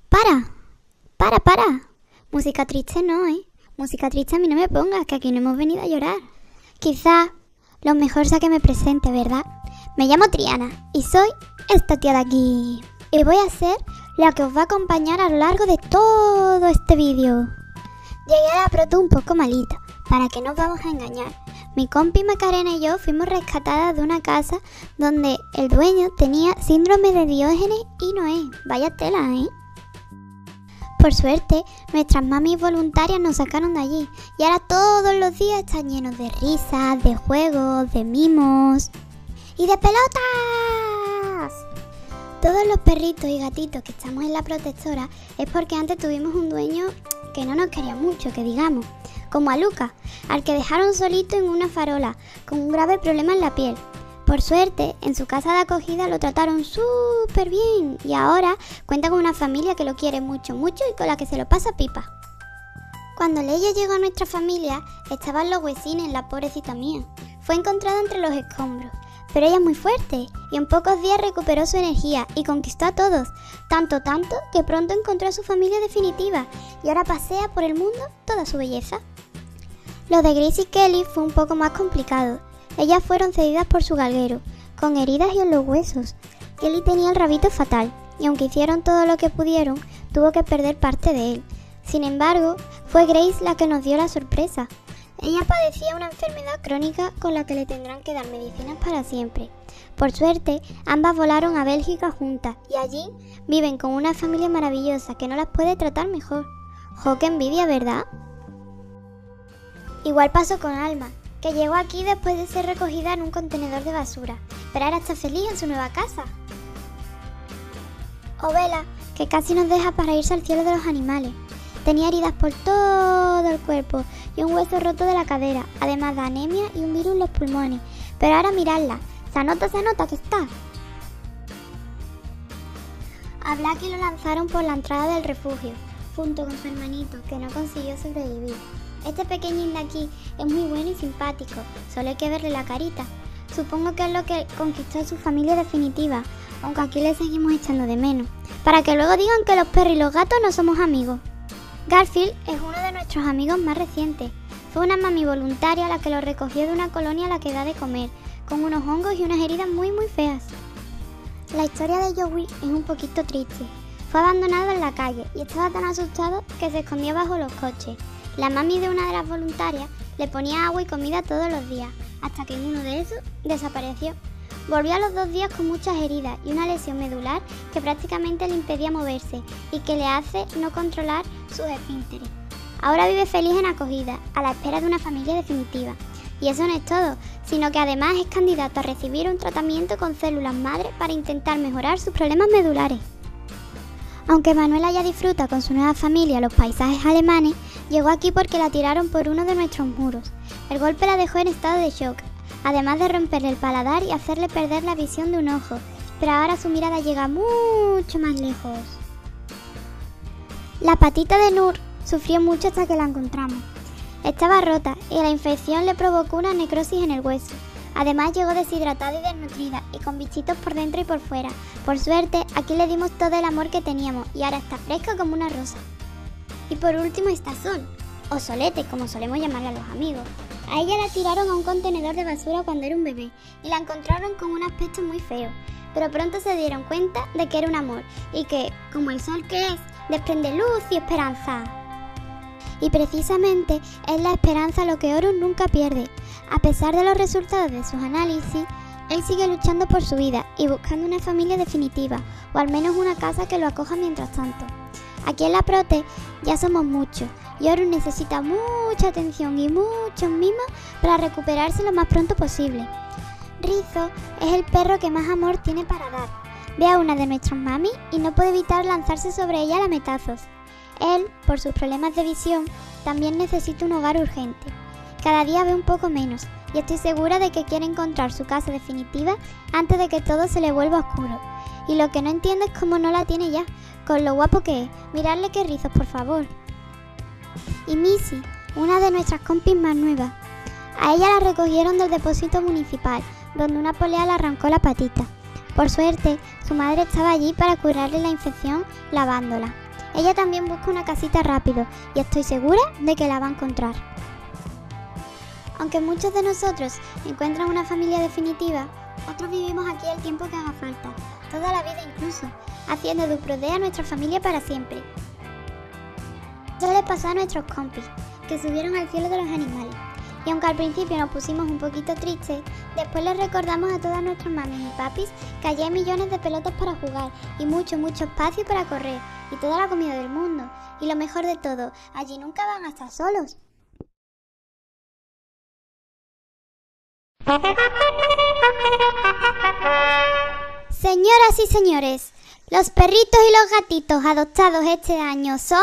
¡Para! Música triste no, ¿eh? Música triste a mí no me pongas, que aquí no hemos venido a llorar. Quizás lo mejor sea que me presente, ¿verdad? Me llamo Triana y soy esta tía de aquí. Y voy a ser la que os va a acompañar a lo largo de todo este vídeo. Llegué a la proto un poco malita, para que no os vamos a engañar. Mi compi Macarena y yo fuimos rescatadas de una casa donde el dueño tenía síndrome de Diógenes y Noé. Vaya tela, ¿eh? Por suerte, nuestras mamis voluntarias nos sacaron de allí y ahora todos los días están llenos de risas, de juegos, de mimos y de pelotas. Todos los perritos y gatitos que estamos en la protectora es porque antes tuvimos un dueño que no nos quería mucho, que digamos, como a Lucas, al que dejaron solito en una farola con un grave problema en la piel. Por suerte, en su casa de acogida lo trataron súper bien y ahora cuenta con una familia que lo quiere mucho y con la que se lo pasa pipa. Cuando Leia llegó a nuestra familia, estaban los huesines, la pobrecita mía. Fue encontrada entre los escombros, pero ella es muy fuerte y en pocos días recuperó su energía y conquistó a todos, tanto que pronto encontró a su familia definitiva y ahora pasea por el mundo toda su belleza. Lo de Grace y Kelly fue un poco más complicado. Ellas fueron cedidas por su galguero, con heridas y en los huesos. Kelly tenía el rabito fatal, y aunque hicieron todo lo que pudieron, tuvo que perder parte de él. Sin embargo, fue Grace la que nos dio la sorpresa. Ella padecía una enfermedad crónica con la que le tendrán que dar medicinas para siempre. Por suerte, ambas volaron a Bélgica juntas, y allí viven con una familia maravillosa que no las puede tratar mejor. ¡Jo, qué envidia!, ¿verdad? Igual pasó con Alma, que llegó aquí después de ser recogida en un contenedor de basura, pero ahora está feliz en su nueva casa. O Bella, que casi nos deja para irse al cielo de los animales. Tenía heridas por todo el cuerpo y un hueso roto de la cadera, además de anemia y un virus en los pulmones. Pero ahora miradla, se nota que está. A Blackie lo lanzaron por la entrada del refugio, junto con su hermanito, que no consiguió sobrevivir. Este pequeñín de aquí es muy bueno y simpático, solo hay que verle la carita. Supongo que es lo que conquistó a su familia definitiva, aunque aquí le seguimos echando de menos, para que luego digan que los perros y los gatos no somos amigos. Garfield es uno de nuestros amigos más recientes. Fue una mami voluntaria la que lo recogió de una colonia a la que da de comer, con unos hongos y unas heridas muy feas. La historia de Joey es un poquito triste. Fue abandonado en la calle y estaba tan asustado que se escondía bajo los coches. La mami de una de las voluntarias le ponía agua y comida todos los días, hasta que en uno de esos desapareció. Volvió a los 2 días con muchas heridas y una lesión medular que prácticamente le impedía moverse y que le hace no controlar sus esfínteres. Ahora vive feliz en acogida, a la espera de una familia definitiva. Y eso no es todo, sino que además es candidato a recibir un tratamiento con células madre para intentar mejorar sus problemas medulares. Aunque Manuela ya disfruta con su nueva familia los paisajes alemanes, llegó aquí porque la tiraron por uno de nuestros muros. El golpe la dejó en estado de shock, además de romperle el paladar y hacerle perder la visión de un ojo, pero ahora su mirada llega mucho más lejos. La patita de Nur sufrió mucho hasta que la encontramos. Estaba rota y la infección le provocó una necrosis en el hueso. Además llegó deshidratada y desnutrida y con bichitos por dentro y por fuera. Por suerte, aquí le dimos todo el amor que teníamos y ahora está fresca como una rosa. Y por último está Sol, o Solete, como solemos llamarle a los amigos. A ella la tiraron a un contenedor de basura cuando era un bebé y la encontraron con un aspecto muy feo. Pero pronto se dieron cuenta de que era un amor y que, como el sol que es, desprende luz y esperanza. Y precisamente es la esperanza lo que Horus nunca pierde. A pesar de los resultados de sus análisis, él sigue luchando por su vida y buscando una familia definitiva, o al menos una casa que lo acoja mientras tanto. Aquí en la Prote ya somos muchos y Horus necesita mucha atención y muchos mimos para recuperarse lo más pronto posible. Rizzo es el perro que más amor tiene para dar. Ve a una de nuestras mamis y no puede evitar lanzarse sobre ella a lametazos. Él, por sus problemas de visión, también necesita un hogar urgente. Cada día ve un poco menos y estoy segura de que quiere encontrar su casa definitiva antes de que todo se le vuelva oscuro. Y lo que no entiende es cómo no la tiene ya, con lo guapo que es. Miradle qué rizos, por favor. Y Missy, una de nuestras compis más nuevas. A ella la recogieron del depósito municipal, donde una polea le arrancó la patita. Por suerte, su madre estaba allí para curarle la infección lavándola. Ella también busca una casita rápido y estoy segura de que la va a encontrar. Aunque muchos de nosotros encuentran una familia definitiva, otros vivimos aquí el tiempo que haga falta, toda la vida incluso, haciendo de Uprodea nuestra familia para siempre. Eso les pasó a nuestros compis, que subieron al cielo de los animales. Y aunque al principio nos pusimos un poquito tristes, después les recordamos a todas nuestras mamis y papis que allí hay millones de pelotas para jugar y mucho espacio para correr y toda la comida del mundo. Y lo mejor de todo, allí nunca van a estar solos. Señoras y señores, los perritos y los gatitos adoptados este año son...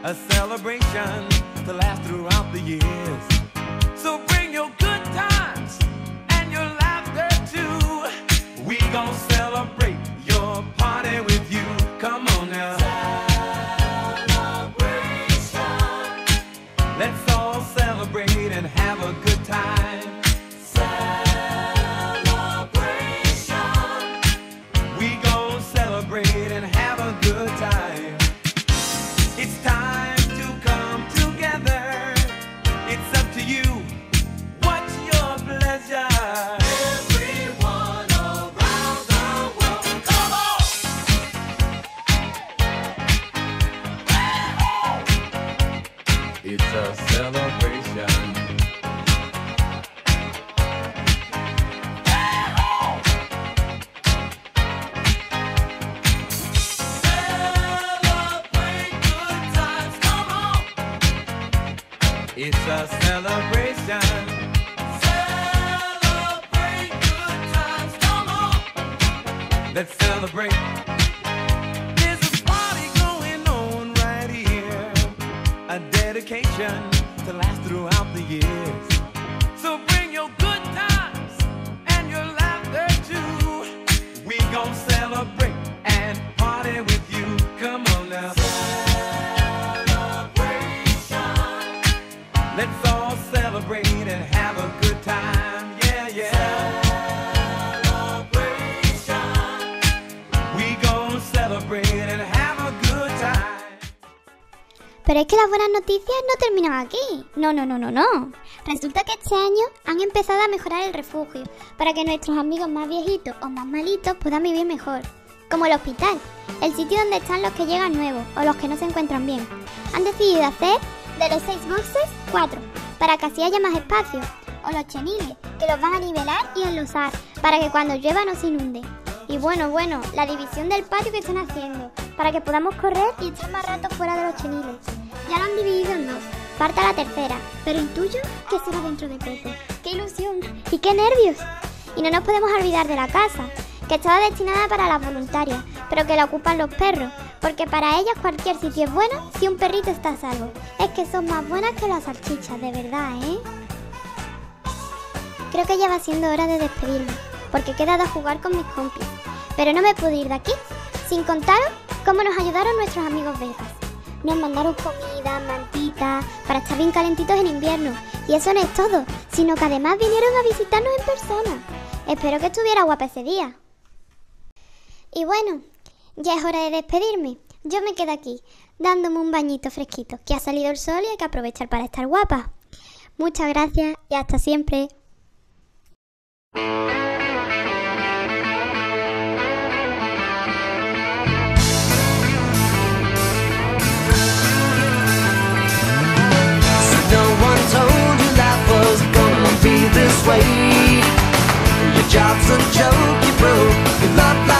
A celebration to last throughout the years. So bring your good times and your laughter too. We gon' celebrate your party with you. Come on now. Celebration. Let's all celebrate and have a good time. Celebration. We gon' celebrate and have a good time. It's time to come together. It's up to you. What's your pleasure? Everyone around the world, come on! It's a celebration. It's a celebration. Celebrate good times, come on. Let's celebrate. There's a party going on right here. A dedication to last throughout the years. So bring your good times and your laughter too. We gon' celebrate and party with you. Come on now. Let's all celebrate and have a good time, yeah, yeah. Celebration. We gon' celebrate and have a good time. Pero es que las buenas noticias no terminan aquí. No. Resulta que este año han empezado a mejorar el refugio para que nuestros amigos más viejitos o más malitos puedan vivir mejor. Como el hospital, el sitio donde están los que llegan nuevos o los que no se encuentran bien. Han decidido hacer de los 6 boxes, 4, para que así haya más espacio. O los cheniles, que los van a nivelar y enlosar, para que cuando llueva no se inunde. Y bueno, la división del patio que están haciendo, para que podamos correr y estar más rato fuera de los cheniles. Ya lo han dividido en 2, falta la tercera, pero intuyo que será dentro de poco. ¡Qué ilusión! ¡Y qué nervios! Y no nos podemos olvidar de la casa, que estaba destinada para las voluntarias, pero que la ocupan los perros, porque para ellas cualquier sitio es bueno si un perrito está a salvo. Es que son más buenas que las salchichas, de verdad, ¿eh? Creo que ya va siendo hora de despedirme, porque he quedado a jugar con mis compis. Pero no me puedo ir de aquí sin contaros cómo nos ayudaron nuestros amigos belgas. Nos mandaron comida, mantitas, para estar bien calentitos en invierno. Y eso no es todo, sino que además vinieron a visitarnos en persona. Espero que estuviera guapa ese día. Y bueno, ya es hora de despedirme. Yo me quedo aquí, dándome un bañito fresquito, que ha salido el sol y hay que aprovechar para estar guapa. Muchas gracias y hasta siempre. this way. Your job's a joke, you broke your love life.